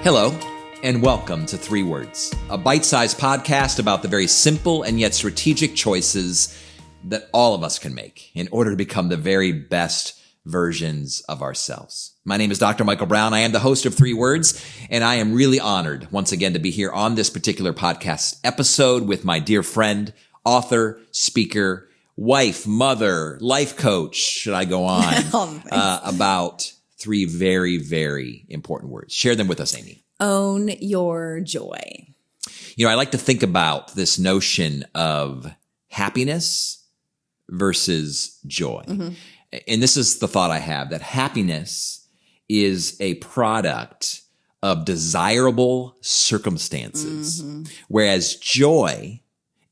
Hello, and welcome to 3 Words, a bite-sized podcast about the very simple and yet strategic choices that all of us can make in order to become the very best versions of ourselves. My name is Dr. Michael Brown. I am the host of 3 Words, and I am really honored once again to be here on this particular podcast episode with my dear friend, author, speaker, wife, mother, life coach, should I go on, about 3 very, very important words. Share them with us, Amy. Own your joy. You know, I like to think about this notion of happiness versus joy. Mm-hmm. And this is the thought I have, that happiness is a product of desirable circumstances, whereas joy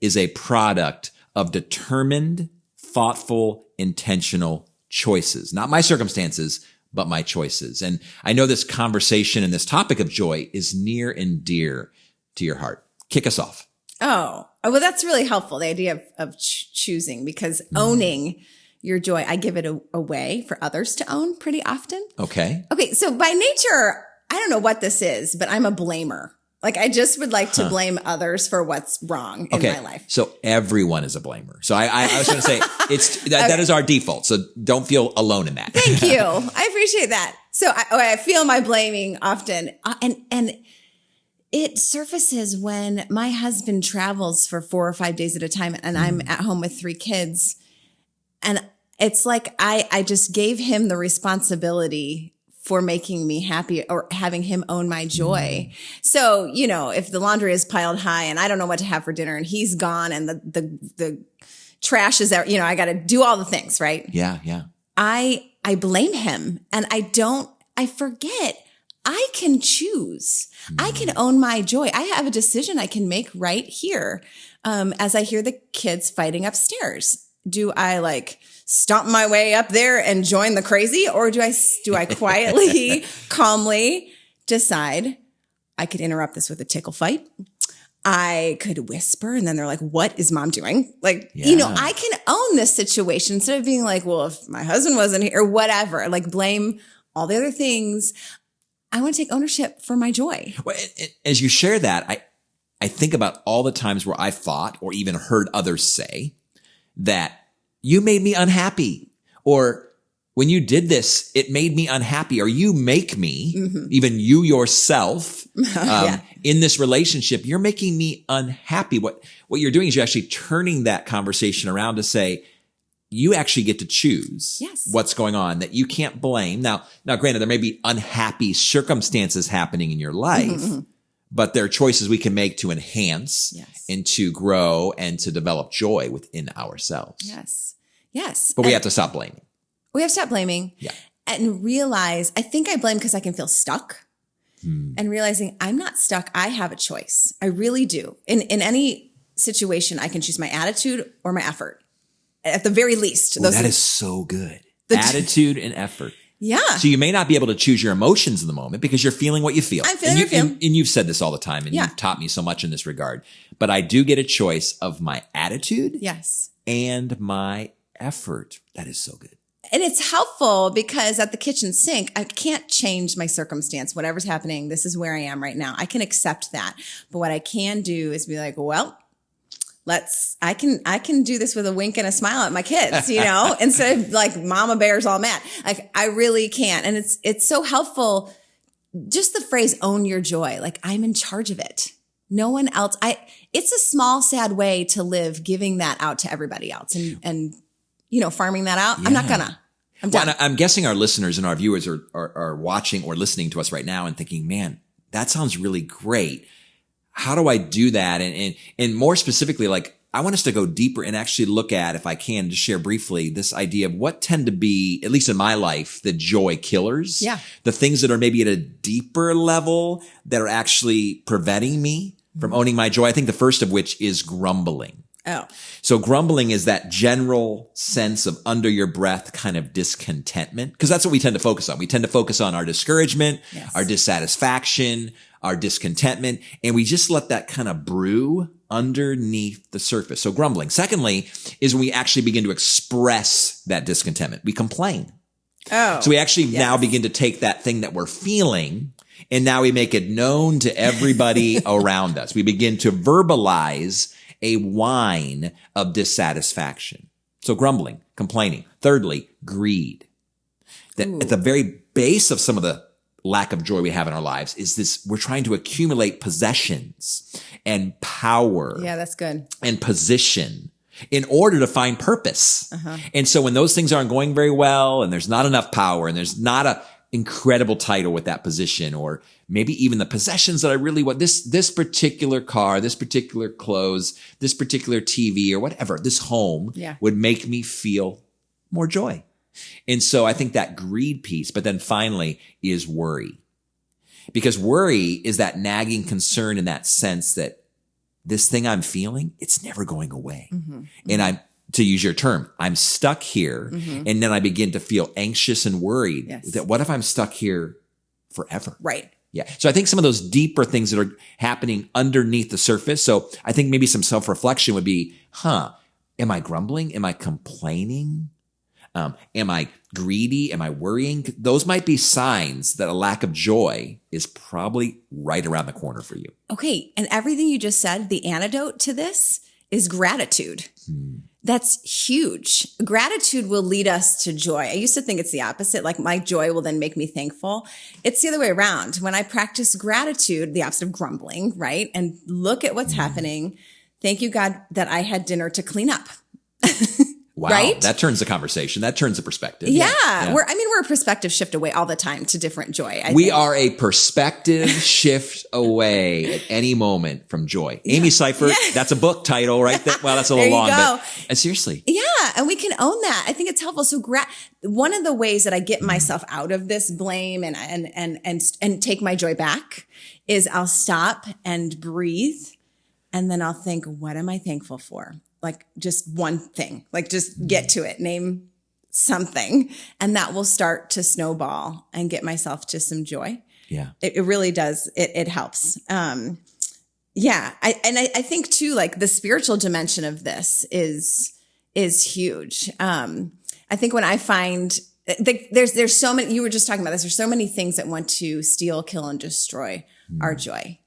is a product of determined, thoughtful, intentional choices. Not my circumstances, but my choices. And I know this conversation and this topic of joy is near and dear to your heart. Kick us off. Oh, well, that's really helpful, the idea of choosing, because owning your joy, I give it away for others to own pretty often. Okay. So by nature, I don't know what this is, but I'm a blamer. Like, I just would like to blame others for what's wrong in my life. So everyone is a blamer. So I was going to say that is our default. So don't feel alone in that. Thank you. I appreciate that. So I feel my blaming often. And it surfaces when my husband travels for 4 or 5 days at a time and I'm at home with 3 kids. And it's like I just gave him the responsibility for making me happy or having him own my joy. So, you know, if the laundry is piled high and I don't know what to have for dinner and he's gone and the trash is out, you know, I got to do all the things, right? Yeah. I blame him and I forget I can choose. I can own my joy. I have a decision I can make right here. As I hear the kids fighting upstairs, do I stomp my way up there and join the crazy? Or do I quietly, calmly decide I could interrupt this with a tickle fight? I could whisper and then they're like, what is mom doing? You know, I can own this situation instead of being like, well, if my husband wasn't here or whatever, blame all the other things. I want to take ownership for my joy. Well, as you share that, I think about all the times where I thought or even heard others say that you made me unhappy, or when you did this, it made me unhappy, or you make me, even you yourself, in this relationship, you're making me unhappy. What you're doing is you're actually turning that conversation around to say, you actually get to choose what's going on, that you can't blame. Now, granted, there may be unhappy circumstances happening in your life, but there are choices we can make to enhance and to grow and to develop joy within ourselves. Yes. But we have to stop blaming. We have to stop blaming and realize, I think I blame because I can feel stuck and realizing I'm not stuck. I have a choice. I really do. In any situation, I can choose my attitude or my effort at the very least. That is so good. Attitude and effort. Yeah. So you may not be able to choose your emotions in the moment because you're feeling what you feel. I'm feeling what I feel. And you've said this all the time, and you've taught me so much in this regard. But I do get a choice of my attitude and my effort. That is so good. And it's helpful because at the kitchen sink, I can't change my circumstance. Whatever's happening, this is where I am right now. I can accept that. But what I can do is be like, well, I can do this with a wink and a smile at my kids, you know, instead of mama bear's all mad. I really can. And it's so helpful. Just the phrase, own your joy. I'm in charge of it. No one else. It's a small, sad way to live, giving that out to everybody else and you know, farming that out. I'm not gonna. I'm done. Well, I'm guessing our listeners and our viewers are watching or listening to us right now and thinking, man, that sounds really great. How do I do that? And more specifically, I want us to go deeper and actually look at, if I can, just share briefly this idea of what tend to be, at least in my life, the joy killers. Yeah. The things that are maybe at a deeper level that are actually preventing me from owning my joy. I think the first of which is grumbling. Oh. So grumbling is that general sense of under your breath kind of discontentment, because that's what we tend to focus on. We tend to focus on our discouragement, our dissatisfaction, our discontentment, and we just let that kind of brew underneath the surface. So grumbling. Secondly, is when we actually begin to express that discontentment. We complain. Oh. So we actually now begin to take that thing that we're feeling And now we make it known to everybody around us. We begin to verbalize a whine of dissatisfaction. So grumbling, complaining. Thirdly, greed. That at the very base of some of the lack of joy we have in our lives is this, we're trying to accumulate possessions and power. Yeah, that's good. And position in order to find purpose. And so when those things aren't going very well and there's not enough power and there's not a incredible title with that position, or maybe even the possessions that I really want, this particular car, this particular clothes, this particular TV or whatever, this home would make me feel more joy. And so I think that greed piece, but then finally is worry. Because worry is that nagging concern in that sense that this thing I'm feeling, it's never going away. And to use your term, I'm stuck here. And then I begin to feel anxious and worried that what if I'm stuck here forever? Right. Yeah. So I think some of those deeper things that are happening underneath the surface. So I think maybe some self-reflection would be, am I grumbling? Am I complaining? Am I greedy? Am I worrying? Those might be signs that a lack of joy is probably right around the corner for you. Okay. And everything you just said, the antidote to this is gratitude. That's huge. Gratitude will lead us to joy. I used to think it's the opposite. Like my joy will then make me thankful. It's the other way around. When I practice gratitude, the opposite of grumbling, right? And look at what's happening. Thank you, God, that I had dinner to clean up. Wow. Right? That turns the conversation. That turns the perspective. Yeah. We're a perspective shift away all the time to different joy. We are a perspective shift away at any moment from joy. Amy Seiffert, that's a book title, right? Well, that's a little long, but seriously. Yeah. And we can own that. I think it's helpful. So one of the ways that I get myself out of this blame and take my joy back is I'll stop and breathe. And then I'll think, what am I thankful for? Like just one thing, like just get to it, name something. And that will start to snowball and get myself to some joy. Yeah. It really does. It helps. I think too, like the spiritual dimension of this is huge. I think when I find there's so many, you were just talking about this, there's so many things that want to steal, kill, and destroy our joy.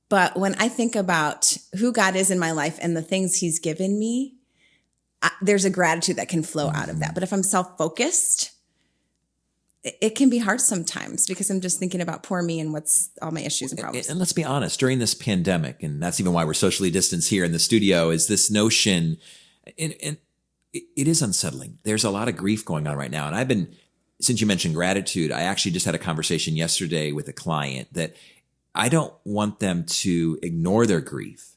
But when I think about who God is in my life and the things he's given me, there's a gratitude that can flow out of that. But if I'm self-focused, it can be hard sometimes because I'm just thinking about poor me and what's all my issues and problems. And let's be honest, during this pandemic, and that's even why we're socially distanced here in the studio, is this notion, and it is unsettling. There's a lot of grief going on right now. And since you mentioned gratitude, I actually just had a conversation yesterday with a client that I don't want them to ignore their grief.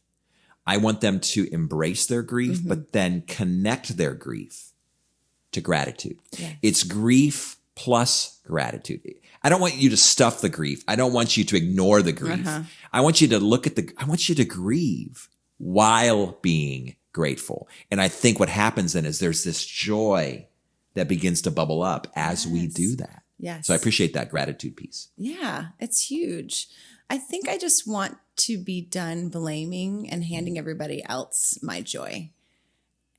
I want them to embrace their grief, but then connect their grief to gratitude. Yeah. It's grief plus gratitude. I don't want you to stuff the grief. I don't want you to ignore the grief. I want you to I want you to grieve while being grateful. And I think what happens then is there's this joy that begins to bubble up as we do that. Yes. So I appreciate that gratitude piece. Yeah, it's huge. I think I just want to be done blaming and handing everybody else my joy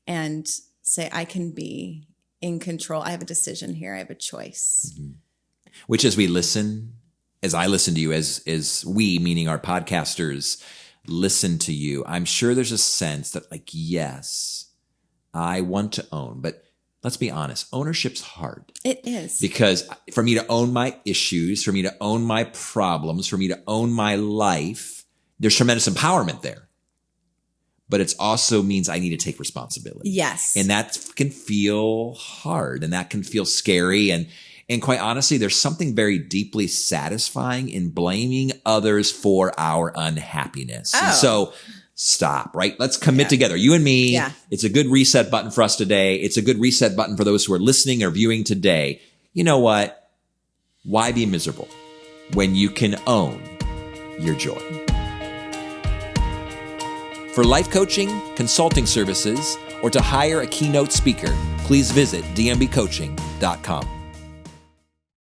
and say, I can be in control. I have a decision here. I have a choice. Which as I listen to you, as we, meaning our podcasters, listen to you, I'm sure there's a sense that like, yes, I want to own, but let's be honest, ownership's hard. It is. Because for me to own my issues, for me to own my problems, for me to own my life, there's tremendous empowerment there. But it also means I need to take responsibility. Yes. And that can feel hard and that can feel scary. And quite honestly, there's something very deeply satisfying in blaming others for our unhappiness. And so stop, right? Let's commit together. You and me. Yeah. It's a good reset button for us today. It's a good reset button for those who are listening or viewing today. You know what? Why be miserable when you can own your joy? For life coaching, consulting services, or to hire a keynote speaker, please visit dmbcoaching.com.